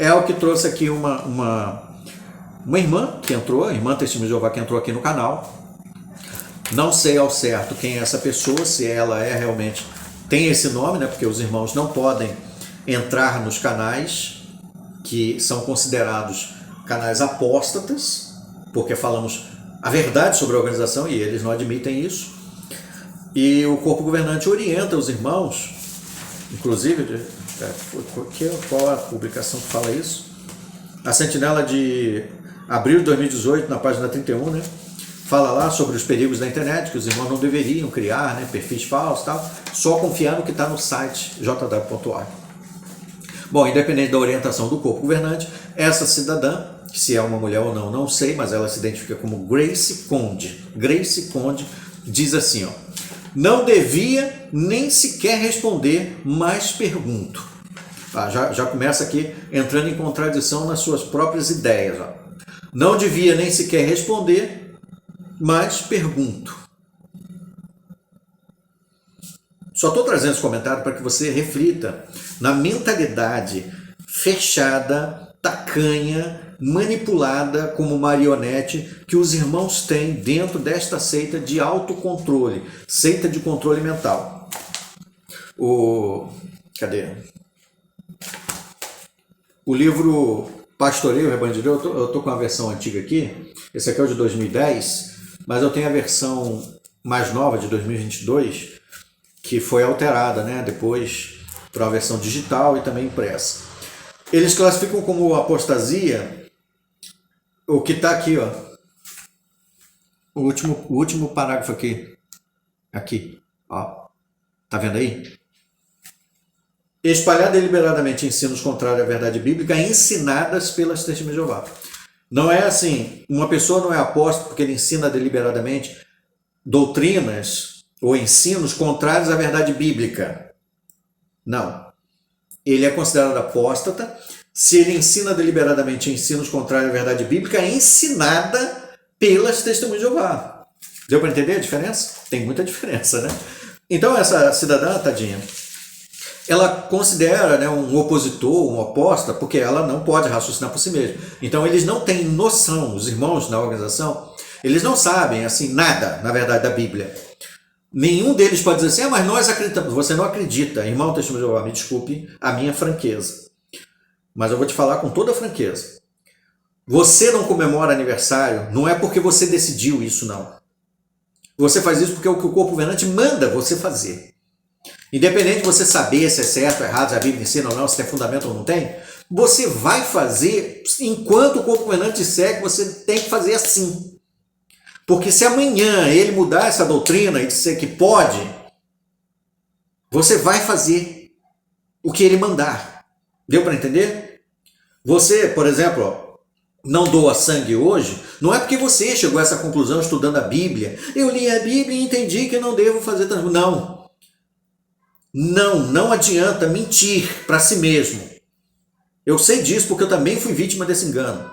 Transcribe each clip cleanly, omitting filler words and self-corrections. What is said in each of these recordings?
é o que trouxe aqui uma irmã que entrou, irmã Testemunha de Jeová que entrou aqui no canal. Não sei ao certo quem é essa pessoa, se ela é realmente, tem esse nome, né? Porque os irmãos não podem entrar nos canais que são considerados canais apóstatas, porque falamos a verdade sobre a organização e eles não admitem isso. E o corpo governante orienta os irmãos, inclusive, qual a publicação que fala isso? A Sentinela de abril de 2018, na página 31, né? Fala lá sobre os perigos da internet, que os irmãos não deveriam criar, né, perfis falsos e tal, só confiar no que está no site jw.org. Bom, independente da orientação do corpo governante, essa cidadã, se é uma mulher ou não, não sei, mas ela se identifica como Grace Conde. Grace Conde diz assim, ó: não devia nem sequer responder, mas pergunto. Já começa aqui entrando em contradição nas suas próprias ideias. Ó. Não devia nem sequer responder, mas pergunto. Só estou trazendo esse comentário para que você reflita na mentalidade fechada, tacanha, manipulada como marionete que os irmãos têm dentro desta seita de autocontrole, seita de controle mental. Cadê? O livro Pastoreio, Rebanho de Deus, eu estou com a versão antiga aqui, esse aqui é o de 2010, mas eu tenho a versão mais nova de 2022, que foi alterada, né, depois para a versão digital e também impressa. Eles classificam como apostasia o que está aqui, ó, o último parágrafo aqui, ó, tá vendo aí? Espalhar deliberadamente ensinos contrários à verdade bíblica ensinadas pelas Testemunhas de Jeová. Não é assim, uma pessoa não é apóstolo porque ele ensina deliberadamente doutrinas ou ensinos contrários à verdade bíblica. Não. Ele é considerado apóstata se ele ensina deliberadamente ensinos contrários à verdade bíblica ensinada pelas Testemunhas de Jeová. Deu para entender a diferença? Tem muita diferença, né? Então essa cidadã, tadinha, ela considera, né, um opositor, um apóstata, porque ela não pode raciocinar por si mesma. Então eles não têm noção, os irmãos na organização, eles não sabem assim nada, na verdade, da Bíblia. Nenhum deles pode dizer assim, mas nós acreditamos. Você não acredita, irmão Testemunho de Jeová, me desculpe a minha franqueza. Mas eu vou te falar com toda a franqueza. Você não comemora aniversário, não é porque você decidiu isso, não. Você faz isso porque é o que o corpo governante manda você fazer. Independente de você saber se é certo ou errado, se a Bíblia ensina ou não, se tem fundamento ou não tem, você vai fazer enquanto o corpo governante disser que você tem que fazer assim. Porque se amanhã ele mudar essa doutrina e disser que pode, você vai fazer o que ele mandar. Deu para entender? Você, por exemplo, não doa sangue hoje, não é porque você chegou a essa conclusão estudando a Bíblia. Eu li a Bíblia e entendi que eu não devo fazer transfusão. Não adianta mentir para si mesmo. Eu sei disso porque eu também fui vítima desse engano.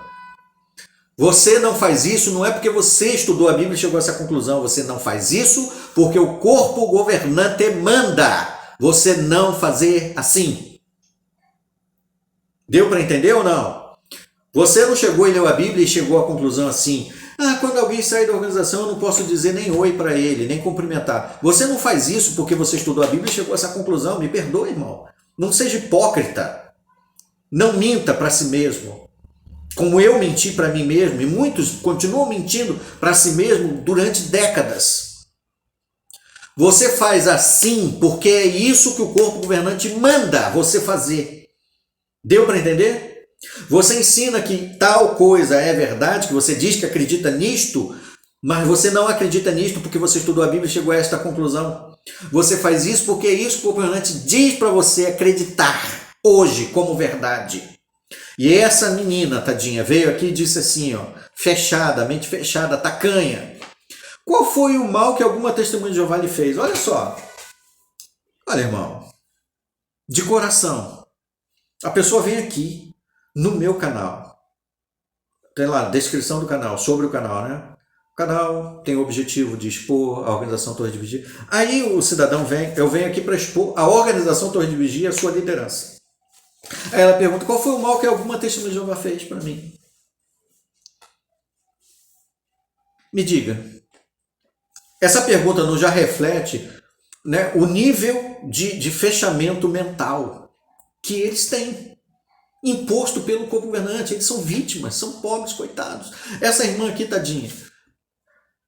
Você não faz isso não é porque você estudou a Bíblia e chegou a essa conclusão. Você não faz isso porque o corpo governante manda você não fazer assim. Deu para entender ou não? Você não chegou e leu a Bíblia e chegou à conclusão assim: quando alguém sair da organização eu não posso dizer nem oi para ele, nem cumprimentar. Você não faz isso porque você estudou a Bíblia e chegou a essa conclusão. Me perdoe, irmão. Não seja hipócrita. Não minta para si mesmo. Como eu menti para mim mesmo, e muitos continuam mentindo para si mesmo durante décadas. Você faz assim porque é isso que o corpo governante manda você fazer. Deu para entender? Você ensina que tal coisa é verdade, que você diz que acredita nisto, mas você não acredita nisto porque você estudou a Bíblia e chegou a esta conclusão. Você faz isso porque é isso que o governante diz para você acreditar hoje como verdade. E essa menina, tadinha, veio aqui e disse assim, ó, fechada, mente fechada, tacanha. Qual foi o mal que alguma testemunha de Jeová lhe fez? Olha só. Olha, irmão. De coração. A pessoa vem aqui no meu canal. Tem lá a descrição do canal, sobre o canal, né? O canal tem o objetivo de expor a organização Torre de Vigia. Aí o cidadão vem, eu venho aqui para expor a organização Torre de Vigia e a sua liderança. Aí ela pergunta, qual foi o mal que alguma testemunha de Jeová fez para mim? Me diga. Essa pergunta não já reflete, né, o nível de fechamento mental que eles têm, imposto pelo corpo governante. Eles são vítimas, são pobres, coitados. Essa irmã aqui, tadinha,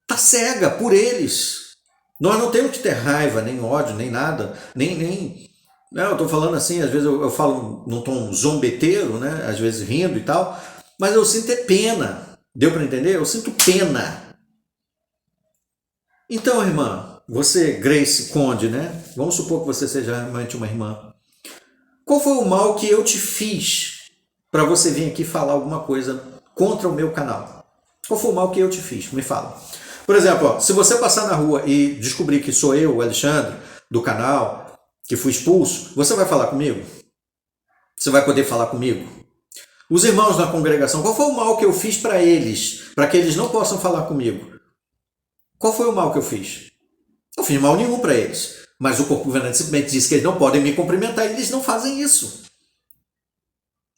tá cega por eles. Nós não temos que ter raiva, nem ódio, nem nada, nem não, eu estou falando assim, às vezes eu falo num tom zombeteiro, né? Às vezes rindo e tal, mas eu sinto pena. Deu para entender? Eu sinto pena. Então, irmã, você, Grace Conde, né? Vamos supor que você seja realmente uma irmã. Qual foi o mal que eu te fiz para você vir aqui falar alguma coisa contra o meu canal? Qual foi o mal que eu te fiz? Me fala. Por exemplo, ó, se você passar na rua e descobrir que sou eu, o Alexandre, do canal, que fui expulso, você vai falar comigo? Você vai poder falar comigo? Os irmãos da congregação, qual foi o mal que eu fiz para eles, para que eles não possam falar comigo? Qual foi o mal que eu fiz? Não fiz mal nenhum para eles, mas o corpo governante simplesmente disse que eles não podem me cumprimentar e eles não fazem isso.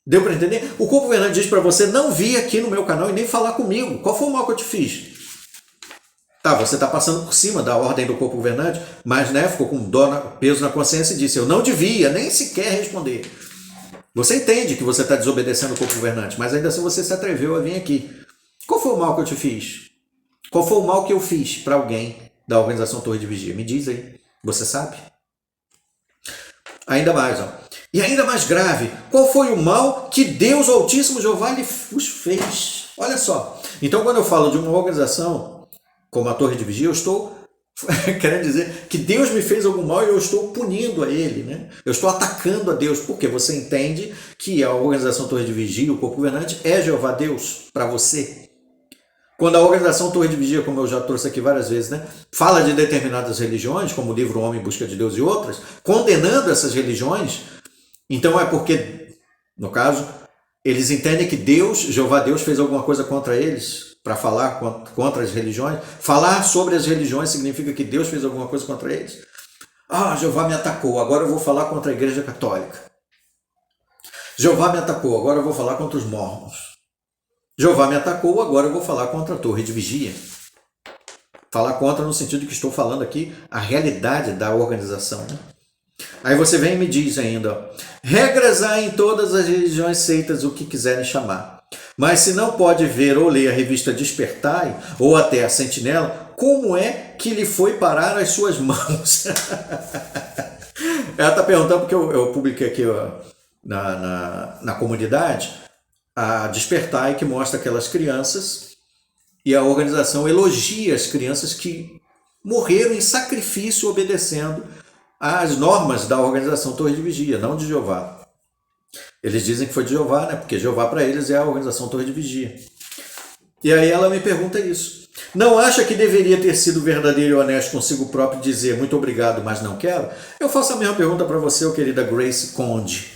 Deu para entender? O corpo governante diz para você não vir aqui no meu canal e nem falar comigo. Qual foi o mal que eu te fiz? Tá, você está passando por cima da ordem do corpo governante, mas né, ficou com peso na consciência e disse, eu não devia nem sequer responder. Você entende que você está desobedecendo o corpo governante, mas ainda assim você se atreveu a vir aqui. Qual foi o mal que eu te fiz? Qual foi o mal que eu fiz para alguém da organização Torre de Vigia? Me diz aí, você sabe? Ainda mais, ó. E ainda mais grave, qual foi o mal que Deus, o Altíssimo Jeová, lhe os fez? Olha só. Então, quando eu falo de uma organização como a Torre de Vigia, eu estou querendo dizer que Deus me fez algum mal e eu estou punindo a ele, né? Eu estou atacando a Deus, porque você entende que a organização Torre de Vigia, o corpo governante, é Jeová Deus para você. Quando a organização Torre de Vigia, como eu já trouxe aqui várias vezes, né, fala de determinadas religiões, como o livro Homem em Busca de Deus e outras, condenando essas religiões, então é porque, no caso, eles entendem que Deus, Jeová Deus, fez alguma coisa contra eles, para falar contra as religiões. Falar sobre as religiões significa que Deus fez alguma coisa contra eles. Ah, Jeová me atacou, agora eu vou falar contra a Igreja Católica. Jeová me atacou, agora eu vou falar contra os mormons. Jeová me atacou, agora eu vou falar contra a Torre de Vigia. Falar contra no sentido de que estou falando aqui a realidade da organização, né? Aí você vem e me diz ainda, ó, regras há em todas as religiões seitas, o que quiserem chamar. Mas se não pode ver ou ler a revista Despertai, ou até a Sentinela, como é que lhe foi parar as suas mãos? Ela está perguntando porque eu publiquei aqui ó, na comunidade a Despertai, que mostra aquelas crianças, e a organização elogia as crianças que morreram em sacrifício obedecendo às normas da organização Torre de Vigia, não de Jeová. Eles dizem que foi de Jeová, né? Porque Jeová para eles é a organização Torre de Vigia. E aí ela me pergunta isso. Não acha que deveria ter sido verdadeiro e honesto consigo próprio e dizer muito obrigado, mas não quero? Eu faço a mesma pergunta para você, querida Grace Conde.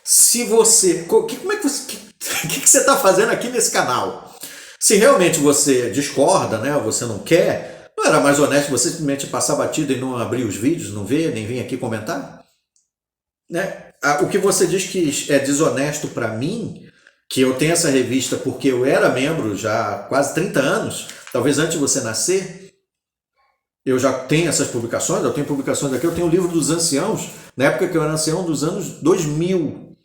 Se você... Como é que você... O que você está fazendo aqui nesse canal? Se realmente você discorda, né? Você não quer, não era mais honesto você simplesmente passar batido e não abrir os vídeos, não ver, nem vir aqui comentar? Né? O que você diz que é desonesto para mim, que eu tenho essa revista porque eu era membro já há quase 30 anos, talvez antes de você nascer, eu já tenho essas publicações, eu tenho publicações aqui, eu tenho o livro dos anciãos, na época que eu era ancião dos anos 2000,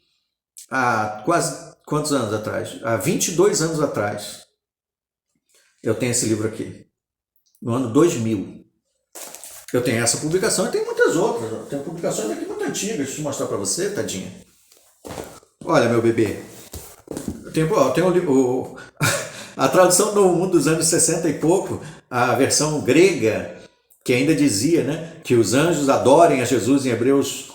há quase quantos anos atrás? Há 22 anos atrás, eu tenho esse livro aqui, no ano 2000. Eu tenho essa publicação e tem muitas outras. Eu tenho publicações aqui muito antigas. Deixa eu mostrar para você, tadinha. Olha, meu bebê. Eu tenho a tradução do Novo Mundo dos anos 60 e pouco, a versão grega, que ainda dizia, né, que os anjos adorem a Jesus em Hebreus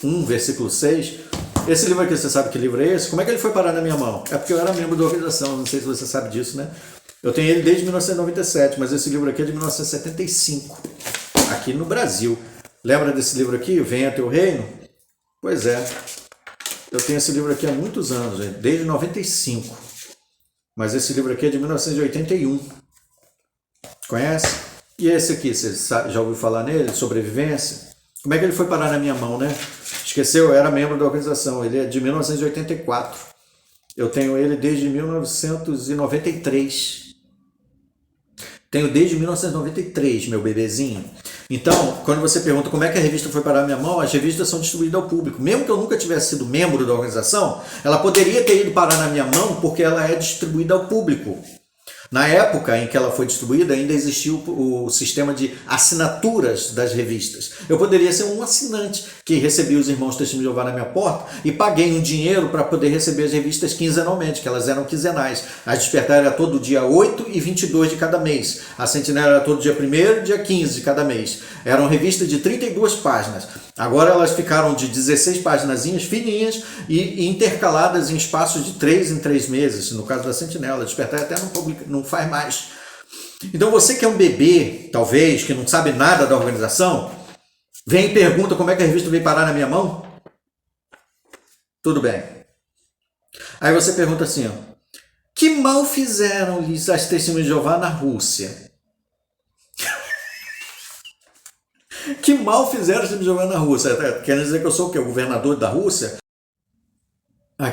1, versículo 6. Esse livro aqui, você sabe que livro é esse? Como é que ele foi parar na minha mão? É porque eu era membro da organização, não sei se você sabe disso, né? Eu tenho ele desde 1997, mas esse livro aqui é de 1975, aqui no Brasil. Lembra desse livro aqui, Venha Teu Reino? Pois é, eu tenho esse livro aqui há muitos anos, desde 95, mas esse livro aqui é de 1981. Conhece? E esse aqui, você já ouviu falar nele? Sobrevivência? Como é que ele foi parar na minha mão, né? Esqueceu, eu era membro da organização. Ele é de 1984. Eu tenho ele desde 1993. Tenho desde 1993, meu bebezinho. Então, quando você pergunta como é que a revista foi parar na minha mão, as revistas são distribuídas ao público. Mesmo que eu nunca tivesse sido membro da organização, ela poderia ter ido parar na minha mão porque ela é distribuída ao público. Na época em que ela foi distribuída, ainda existia o sistema de assinaturas das revistas. Eu poderia ser um assinante que recebia os irmãos Testemunho de Jeová na minha porta e paguei um dinheiro para poder receber as revistas quinzenalmente, que elas eram quinzenais. A Despertar era todo dia 8 e 22 de cada mês. A Sentinela era todo dia 1º e dia 15 de cada mês. Eram revistas de 32 páginas. Agora elas ficaram de 16 páginazinhas fininhas e intercaladas em espaços de 3 em 3 meses. No caso da Sentinela, a Despertar até não faz mais. Então você que é um bebê, talvez, que não sabe nada da organização, vem e pergunta como é que a revista veio parar na minha mão? Tudo bem. Aí você pergunta assim, ó, que mal fizeram-lhes as Testemunhas de Jeová na Rússia? Que mal fizeram as Testemunhas de Jeová na Rússia? Quer dizer que eu sou o quê? O governador da Rússia?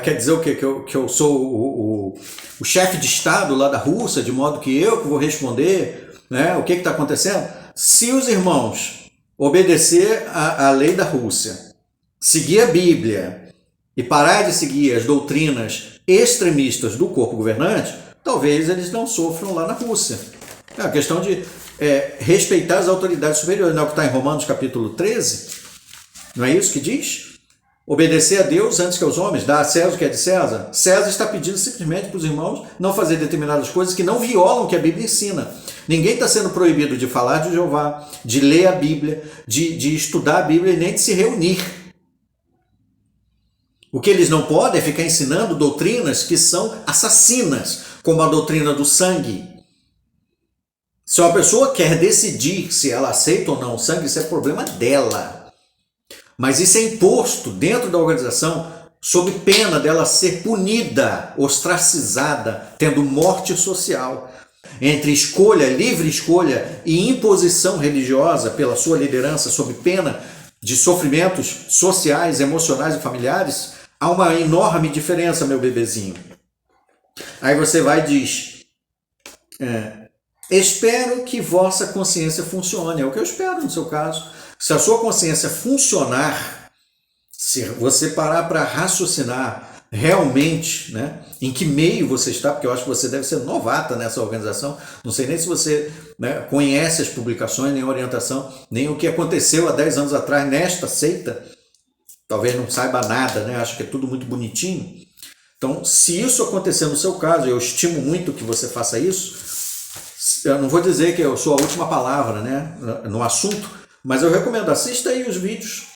Quer dizer o quê? Que eu sou o chefe de Estado lá da Rússia, de modo que eu vou responder, né? O que está acontecendo? Se os irmãos obedecer à lei da Rússia, seguir a Bíblia e parar de seguir as doutrinas extremistas do corpo governante, talvez eles não sofram lá na Rússia. É a questão de respeitar as autoridades superiores. Não é o que está em Romanos capítulo 13? Não é isso que diz? Obedecer a Deus antes que aos homens, dar a César o que é de César. César está pedindo simplesmente para os irmãos não fazer determinadas coisas que não violam o que a Bíblia ensina. Ninguém está sendo proibido de falar de Jeová, de ler a Bíblia, de estudar a Bíblia e nem de se reunir. O que eles não podem é ficar ensinando doutrinas que são assassinas, como a doutrina do sangue. Se uma pessoa quer decidir se ela aceita ou não o sangue, isso é problema dela. Mas isso é imposto dentro da organização sob pena dela ser punida, ostracizada, tendo morte social. Entre escolha, livre escolha e imposição religiosa pela sua liderança sob pena de sofrimentos sociais, emocionais e familiares, há uma enorme diferença, meu bebezinho. Aí você vai e diz, espero que vossa consciência funcione. É o que eu espero no seu caso. Se a sua consciência funcionar, se você parar para raciocinar realmente, né, em que meio você está, porque eu acho que você deve ser novata nessa organização, não sei nem se você, né, conhece as publicações, nem a orientação, nem o que aconteceu há 10 anos atrás nesta seita, talvez não saiba nada, né, acho que é tudo muito bonitinho. Então, se isso acontecer no seu caso, eu estimo muito que você faça isso, eu não vou dizer que eu sou a última palavra, né, no assunto, mas eu recomendo, assista aí os vídeos,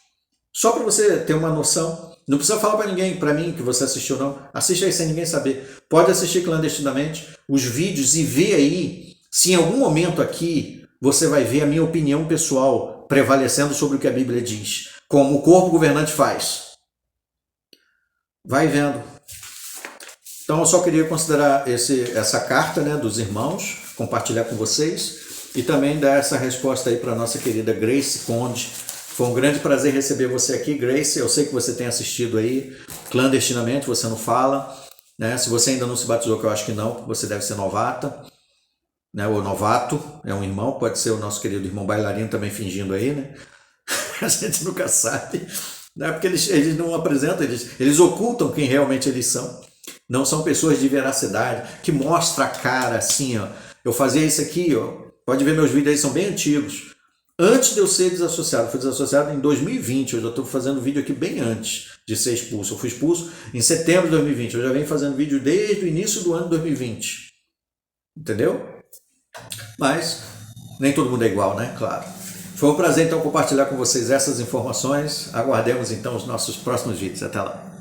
só para você ter uma noção. Não precisa falar para ninguém, para mim, que você assistiu não. Assiste aí sem ninguém saber. Pode assistir clandestinamente os vídeos e ver aí se em algum momento aqui você vai ver a minha opinião pessoal prevalecendo sobre o que a Bíblia diz, como o corpo governante faz. Vai vendo. Então eu só queria considerar essa carta, né, dos irmãos, compartilhar com vocês. E também dar essa resposta aí para a nossa querida Grace Conde. Foi um grande prazer receber você aqui, Grace. Eu sei que você tem assistido aí clandestinamente, você não fala, né? Se você ainda não se batizou, que eu acho que não, você deve ser novata, né? Ou novato, é um irmão, pode ser o nosso querido irmão bailarino também fingindo aí, né? A gente nunca sabe, né? Porque eles não apresentam, eles ocultam quem realmente eles são. Não são pessoas de veracidade, que mostra a cara assim, ó. Eu fazia isso aqui, ó. Pode ver meus vídeos aí, são bem antigos. Antes de eu ser desassociado, fui desassociado em 2020, eu já estou fazendo vídeo aqui bem antes de ser expulso. Eu fui expulso em setembro de 2020, eu já venho fazendo vídeo desde o início do ano 2020. Entendeu? Mas nem todo mundo é igual, né? Claro. Foi um prazer então compartilhar com vocês essas informações. Aguardemos então os nossos próximos vídeos. Até lá.